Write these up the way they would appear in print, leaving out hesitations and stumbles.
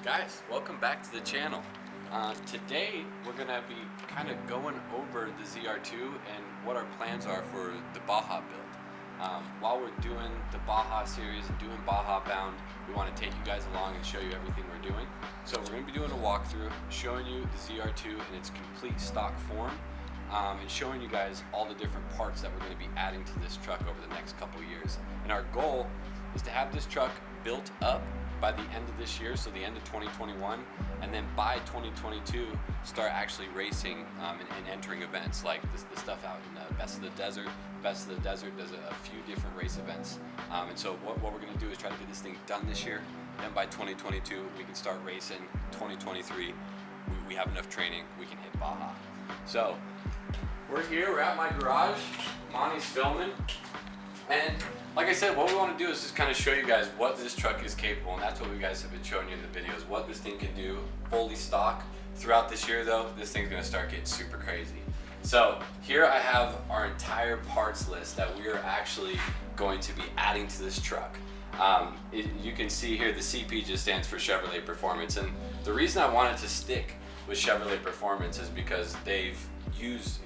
Guys, welcome back to the channel. Today we're going to be kind of going over the ZR2 and what our plans are for the Baja build. While we're doing the Baja series and doing Baja Bound, we want to take you guys along and show you everything we're doing. So we're going to be doing a walkthrough, showing you the ZR2 in its complete stock form, and showing you guys all the different parts that we're going to be adding to this truck over the next couple years. And our goal is to have this truck built up by the end of this year, so the end of 2021, and then by 2022 start actually racing and entering events like the stuff out in Best of the Desert. Best of the Desert does a few different race events, and so what we're going to do is try to get this thing done this year. Then by 2022 we can start racing. 2023 we have enough training, we can hit Baja. So we're here, we're at my garage, Monty's filming, and like I said, what we want to do is just kind of show you guys what this truck is capable, and that's what we guys have been showing you in the videos, what this thing can do fully stock. Throughout this year though, this thing's going to start getting super crazy. So here I have our entire parts list that we are actually going to be adding to this truck. You can see here the CP just stands for Chevrolet Performance, and the reason I wanted to stick with Chevrolet Performance is because they've used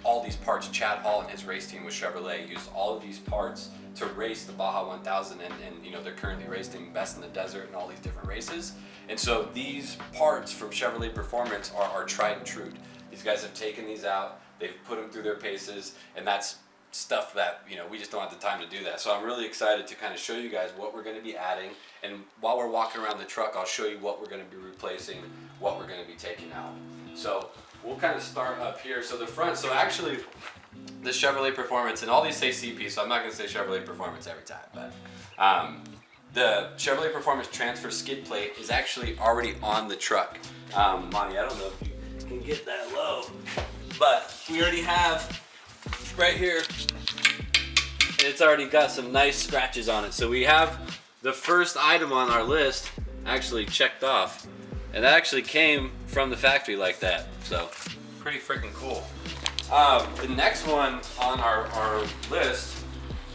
all these parts. Chad Hall and his race team with Chevrolet used all of these parts to race the Baja 1000, and you know, they're currently racing Best in the Desert and all these different races. And so these parts from Chevrolet Performance are tried and true. These guys have taken these out, they've put them through their paces, and that's stuff that, you know, we just don't have the time to do that. So I'm really excited to kind of show you guys what we're going to be adding, and while we're walking around the truck I'll show you what we're going to be replacing, what we're going to be taking out. So we'll kind of start up here. So the front, so actually the Chevrolet Performance, and all these say CP, so I'm not going to say Chevrolet Performance every time, but the Chevrolet Performance transfer skid plate is actually already on the truck. Monty, I don't know if you can get that low, but we already have right here, and it's already got some nice scratches on it. So we have the first item on our list actually checked off, and that actually came from the factory like that, so pretty freaking cool. The next one on our list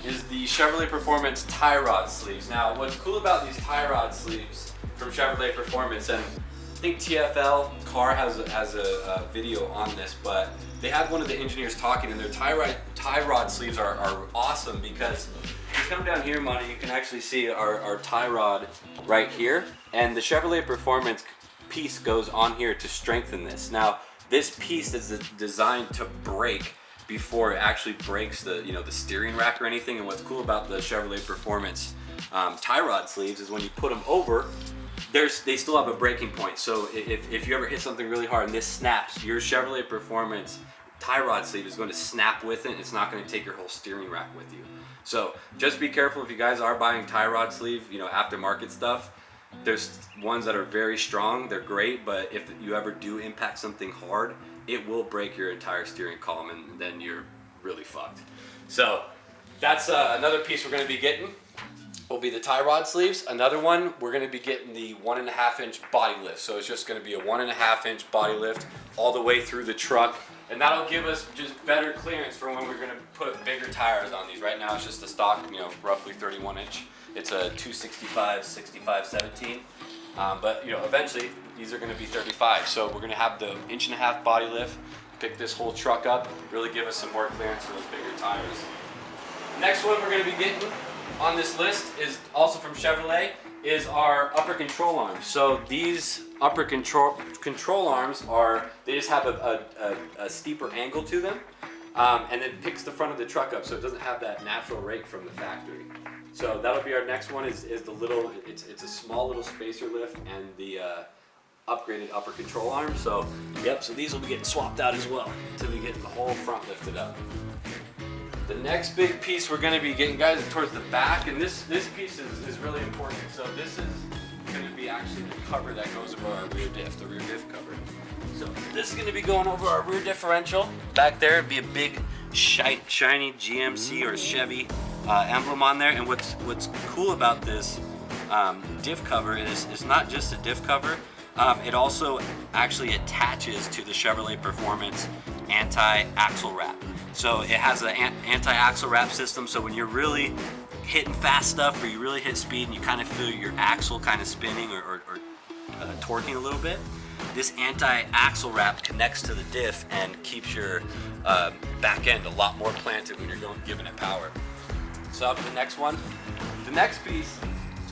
is the Chevrolet Performance tie rod sleeves. Now what's cool about these tie rod sleeves from Chevrolet Performance, and I think TFL Car has a video on this, but they had one of the engineers talking, and their tie rod sleeves are awesome because if you come down here, Monty, you can actually see our tie rod right here, and the Chevrolet Performance piece goes on here to strengthen this. Now this piece is designed to break before it actually breaks the steering rack or anything. And what's cool about the Chevrolet Performance tie rod sleeves is when you put them over, they still have a breaking point. So if you ever hit something really hard and this snaps, your Chevrolet Performance tie rod sleeve is going to snap with it. It's not going to take your whole steering rack with you. So just be careful if you guys are buying tie rod sleeve, aftermarket stuff. There's ones that are very strong, they're great, but if you ever do impact something hard, it will break your entire steering column, and then you're really fucked. So that's another piece we're going to be getting, will be the tie rod sleeves. Another one, we're going to be getting the 1.5 inch body lift. So it's just going to be a 1.5 inch body lift all the way through the truck, and that'll give us just better clearance for when we're going to put bigger tires on these. Right now it's just a stock, roughly 31 inch. It's a 265, 65, 17, but eventually these are going to be 35. So we're going to have the 1.5 inch body lift, pick this whole truck up, really give us some more clearance for those bigger tires. Next one we're going to be getting on this list is also from Chevrolet, is our upper control arms. So these upper control arms they just have a steeper angle to them, and it picks the front of the truck up so it doesn't have that natural rake from the factory. So that'll be our next one, is the little, it's a small little spacer lift and the upgraded upper control arm. So yep, so these will be getting swapped out as well until we get the whole front lifted up. The next big piece we're going to be getting, guys, towards the back, and this piece is really important. So this is going to be actually the cover that goes over our rear diff, the rear diff cover. So this is going to be going over our rear differential. Back there would be a big shiny GMC or Chevy emblem on there. And what's cool about this diff cover is it's not just a diff cover. It also actually attaches to the Chevrolet Performance anti-axle wrap. So it has an anti-axle wrap system, so when you're really hitting fast stuff or you really hit speed and you kind of feel your axle kind of spinning or torquing a little bit. This anti-axle wrap connects to the diff and keeps your back end a lot more planted when you're giving it power. So up to the next one. The next piece,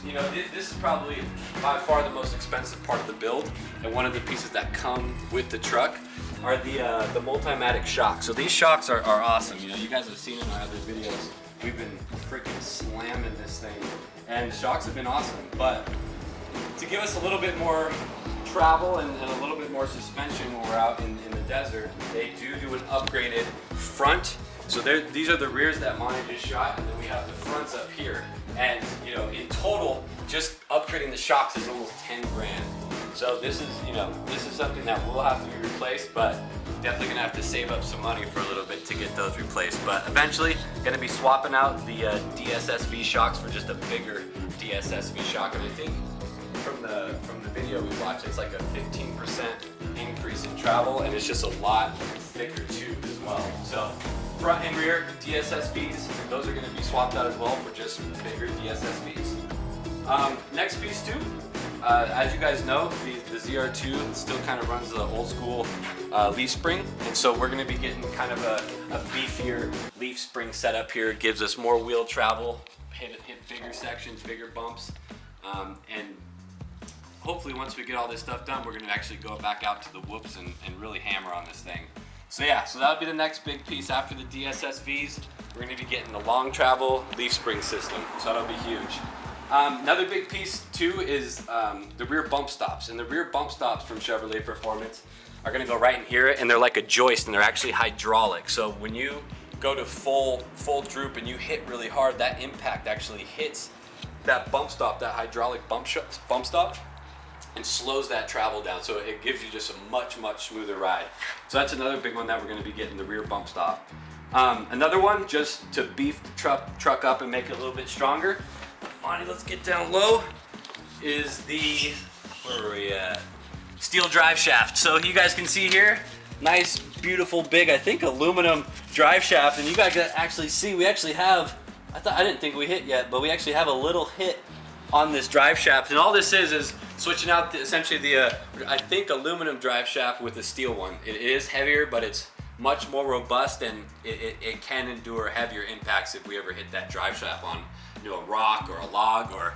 you know, this is probably by far the most expensive part of the build, and one of the pieces that come with the truck are the Multimatic shocks. So these shocks are awesome. You know, you guys have seen in our other videos, we've been freaking slamming this thing, and the shocks have been awesome. But to give us a little bit more travel and a little bit more suspension when we're out in the desert, they do an upgraded front. So these are the rears that Monty just shot, and then we have the fronts up here. And you know, in total, just upgrading the shocks is almost 10 grand. So this is, you know, this is something that will have to be replaced, but definitely gonna have to save up some money for a little bit to get those replaced. But eventually, gonna be swapping out the DSSV shocks for just a bigger DSSV shock. And I think from the video we watched, it's like a 15% increase in travel, and it's just a lot thicker tube as well. So front and rear DSSVs, those are going to be swapped out as well for just bigger DSSVs. Next piece too, as you guys know, the ZR2 still kind of runs the old school leaf spring, and so we're going to be getting kind of a beefier leaf spring setup here. It gives us more wheel travel, hit bigger sections, bigger bumps, and hopefully once we get all this stuff done, we're going to actually go back out to the whoops and really hammer on this thing. So yeah, so that'll be the next big piece after the DSSVs. We're going to be getting the long travel leaf spring system, so that'll be huge. Another big piece too is the rear bump stops, and the rear bump stops from Chevrolet Performance are going to go right in here, and they're like a joist, and they're actually hydraulic. So when you go to full droop and you hit really hard, that impact actually hits that bump stop, that hydraulic bump stop, and slows that travel down, so it gives you just a much smoother ride. So that's another big one that we're going to be getting, the rear bump stop. Another one, just to beef the truck up and make it a little bit stronger, Monty, let's get down low, is the, where are we at? Steel drive shaft. So you guys can see here, nice, beautiful, big, I think aluminum drive shaft, and you guys can actually see, we actually have, I didn't think we hit yet, but we actually have a little hit on this drive shaft, and all this is switching out essentially the I think aluminum drive shaft with a steel one. It is heavier, but it's much more robust, and it can endure heavier impacts if we ever hit that drive shaft on, you know, a rock or a log or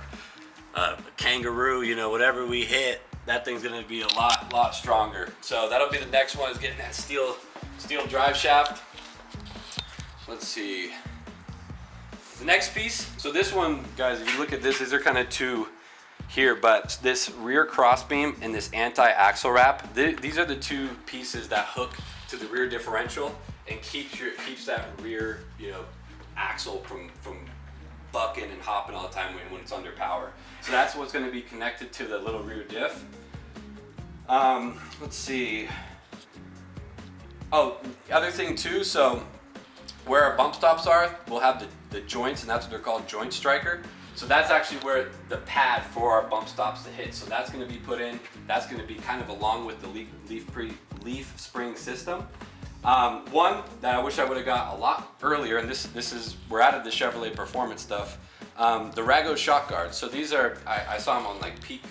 a kangaroo, you know, whatever we hit, that thing's gonna be a lot stronger. So that'll be the next one, is getting that steel drive shaft. Let's see. The next piece, so this one, guys, if you look at this, these are kind of two here, but this rear crossbeam and this anti-axle wrap, these are the two pieces that hook to the rear differential and keeps that rear, you know, axle from bucking and hopping all the time when it's under power. So that's what's going to be connected to the little rear diff. Let's see. Oh, the other thing too, so where our bump stops are, we'll have the joints, and that's what they're called, joint striker. So that's actually where the pad for our bump stops to hit. So that's going to be put in. That's going to be kind of along with the leaf spring system. One that I wish I would have got a lot earlier, and this is, we're out of the Chevrolet Performance stuff, the Rago shock guards. So these are, I saw them on like Peak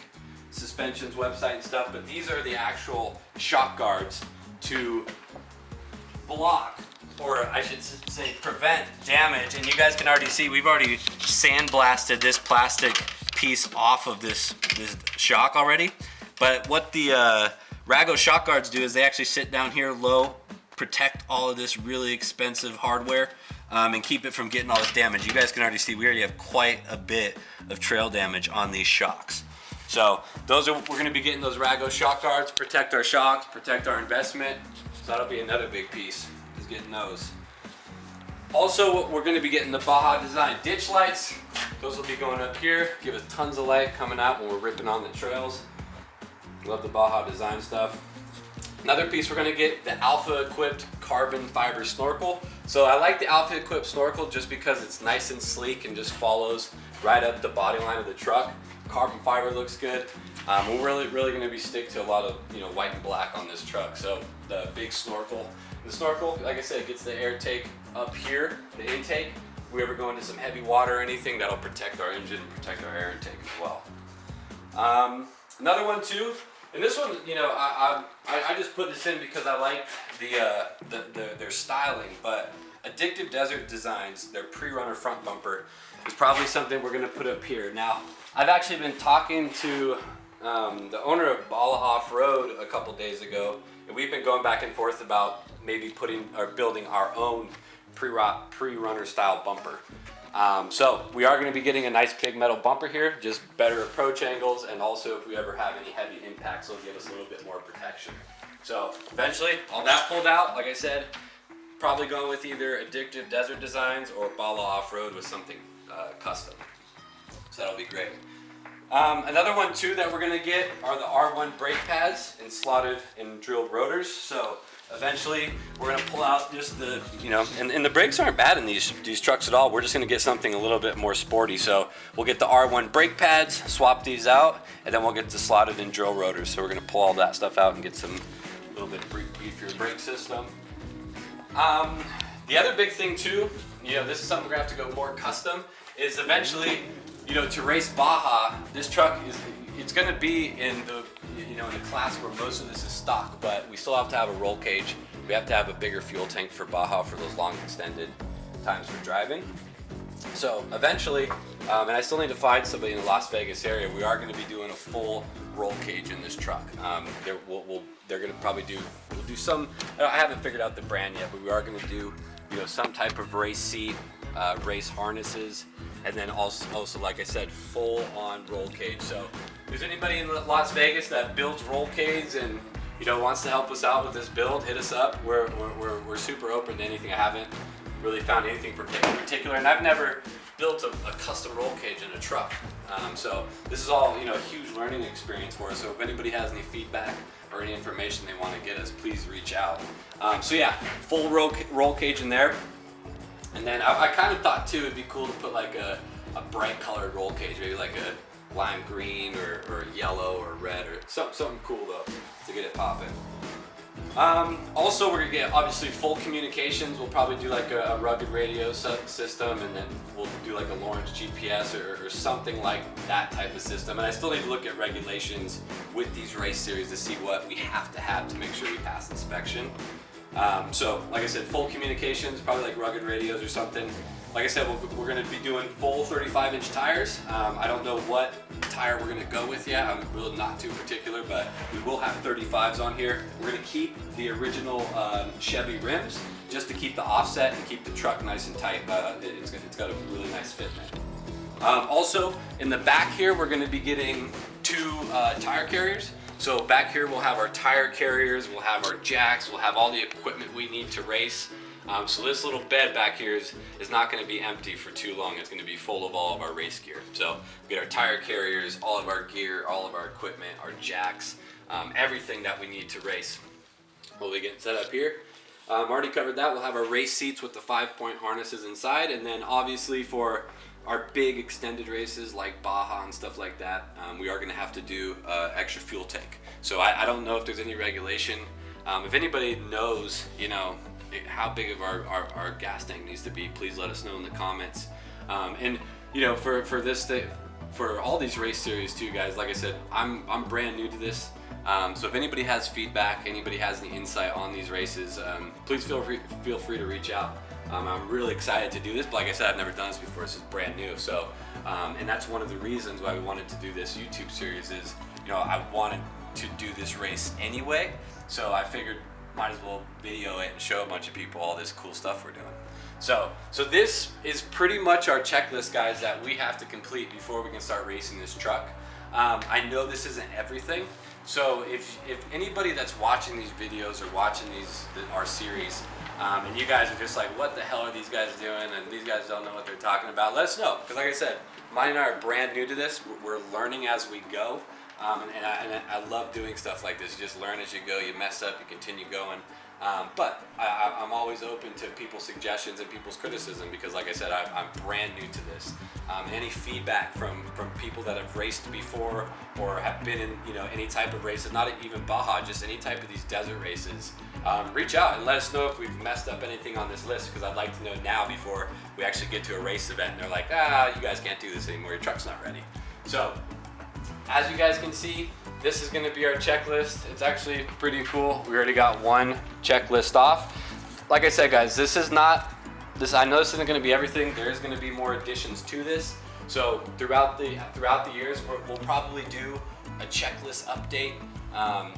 Suspension's website and stuff, but these are the actual shock guards to block, or I should say prevent damage. And you guys can already see, we've already sandblasted this plastic piece off of this shock already. But what the Rago shock guards do is they actually sit down here low, protect all of this really expensive hardware, and keep it from getting all this damage. You guys can already see we already have quite a bit of trail damage on these shocks. So we're gonna be getting those Rago shock guards, protect our shocks, protect our investment. So that'll be another big piece, is getting those. Also, we're gonna be getting the Baja Design ditch lights. Those will be going up here, give us tons of light coming out when we're ripping on the trails. Love the Baja Design stuff. Another piece we're gonna get, the Alpha equipped carbon fiber snorkel. So I like the Alpha equipped snorkel just because it's nice and sleek and just follows right up the body line of the truck. Carbon fiber looks good. We're really gonna be stick to a lot of, you know, white and black on this truck. So the big snorkel. The snorkel, like I said, gets the air take up here, the intake. If we ever go into some heavy water or anything, that'll protect our engine and protect our air intake as well. Another one too, and this one, you know, I just put this in because I like their styling, but Addictive Desert Designs, their pre-runner front bumper, is probably something we're gonna put up here. Now, I've actually been talking to the owner of Baja Off-Road a couple days ago, and we've been going back and forth about maybe putting or building our own pre-runner style bumper. So we are going to be getting a nice big metal bumper here, just better approach angles, and also if we ever have any heavy impacts, it'll give us a little bit more protection. So eventually, all that pulled out, like I said, probably going with either Addictive Desert Designs or Baja Off-Road with something custom. So that'll be great. Another one too that we're gonna get are the R1 brake pads and slotted and drilled rotors. So eventually we're gonna pull out just the, you know, and the brakes aren't bad in these trucks at all. We're just gonna get something a little bit more sporty. So we'll get the R1 brake pads, swap these out, and then we'll get the slotted and drill rotors. So we're gonna pull all that stuff out and get some little bit beefier brake system. The other big thing too, you know, this is something we're gonna have to go more custom, is eventually, you know, to race Baja, this truck it's going to be in the, you know, in the class where most of this is stock, but we still have to have a roll cage. We have to have a bigger fuel tank for Baja for those long extended times for driving. So eventually, and I still need to find somebody in the Las Vegas area, we are going to be doing a full roll cage in this truck. They're going to probably we'll do some, I haven't figured out the brand yet, but we are going to do, you know, some type of race seat, race harnesses, and then also, like I said, full on roll cage. So if there's anybody in Las Vegas that builds roll cages and, you know, wants to help us out with this build, hit us up. We're super open to anything. I haven't really found anything particular, and I've never built a custom roll cage in a truck. So this is all, you know, a huge learning experience for us. So if anybody has any feedback or any information they want to get us, please reach out. So yeah, full roll cage in there. And then I kind of thought too it'd be cool to put like a bright colored roll cage, maybe like a lime green or yellow or red or something cool though to get it popping. Also, we're gonna get obviously full communications. We'll probably do like a rugged radio system, and then we'll do like a Lawrence GPS or something like that type of system. And I still need to look at regulations with these race series to see what we have to make sure we pass inspection. So, like I said, full communications, probably like rugged radios or something. Like I said, we're going to be doing full 35-inch tires. I don't know what tire we're going to go with yet. I'm really not too particular, but we will have 35s on here. We're going to keep the original Chevy rims just to keep the offset and keep the truck nice and tight. It's got a really nice fit in it. Also, in the back here, we're going to be getting 2 tire carriers. So back here we'll have our tire carriers, we'll have our jacks, we'll have all the equipment we need to race. So this little bed back here is not going to be empty for too long. It's going to be full of all of our race gear. So we get our tire carriers, all of our gear, all of our equipment, our jacks, everything that we need to race. We'll be getting set up here. Already covered that. We'll have our race seats with the 5-point harnesses inside, and then obviously for our big extended races like Baja and stuff like that, we are going to have to do extra fuel tank. So I don't know if there's any regulation. If anybody knows, you know, how big of our gas tank needs to be, please let us know in the comments. And you know, for all these race series too, guys, like I said, I'm brand new to this. So if anybody has feedback, anybody has any insight on these races, please feel free to reach out. I'm really excited to do this, but like I said, I've never done this before. This is brand new. So, and that's one of the reasons why we wanted to do this YouTube series is, you know, I wanted to do this race anyway. So I figured might as well video it and show a bunch of people all this cool stuff we're doing. So this is pretty much our checklist, guys, that we have to complete before we can start racing this truck. I know this isn't everything. So if anybody that's watching these videos or watching our series, and you guys are just like, what the hell are these guys doing? And these guys don't know what they're talking about. Let us know, because like I said, Mine and I are brand new to this. We're learning as we go, and I love doing stuff like this. You just learn as you go. You mess up, you continue going. But I'm always open to people's suggestions and people's criticism, because like I said, I'm brand new to this. Any feedback from people that have raced before or have been in any type of races, not even Baja, just any type of these desert races, reach out and let us know if we've messed up anything on this list, because I'd like to know now before we actually get to a race event and they're like, you guys can't do this anymore, your truck's not ready. So as you guys can see, this is gonna be our checklist. It's actually pretty cool. We already got one checklist off. Like I said, guys, this is not, I know this isn't gonna be everything. There is gonna be more additions to this. So throughout the years, we'll probably do a checklist update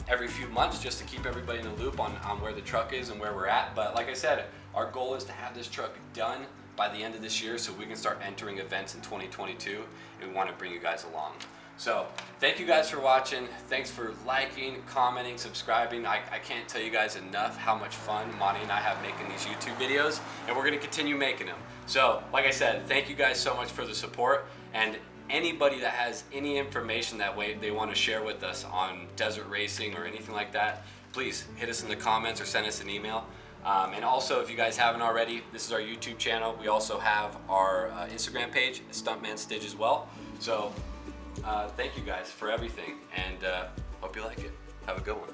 every few months just to keep everybody in the loop on where the truck is and where we're at. But like I said, our goal is to have this truck done by the end of this year so we can start entering events in 2022, and we want to bring you guys along. So thank you guys for watching. Thanks for liking, commenting, subscribing. I can't tell you guys enough how much fun Monty and I have making these YouTube videos, and we're going to continue making them. So like I said, thank you guys so much for the support, and anybody that has any information that way they want to share with us on desert racing or anything like that, please hit us in the comments or send us an email. And also, if you guys haven't already, this is our YouTube channel. We also have our Instagram page, StuntManStige as well. So thank you guys for everything, and hope you like it. Have a good one.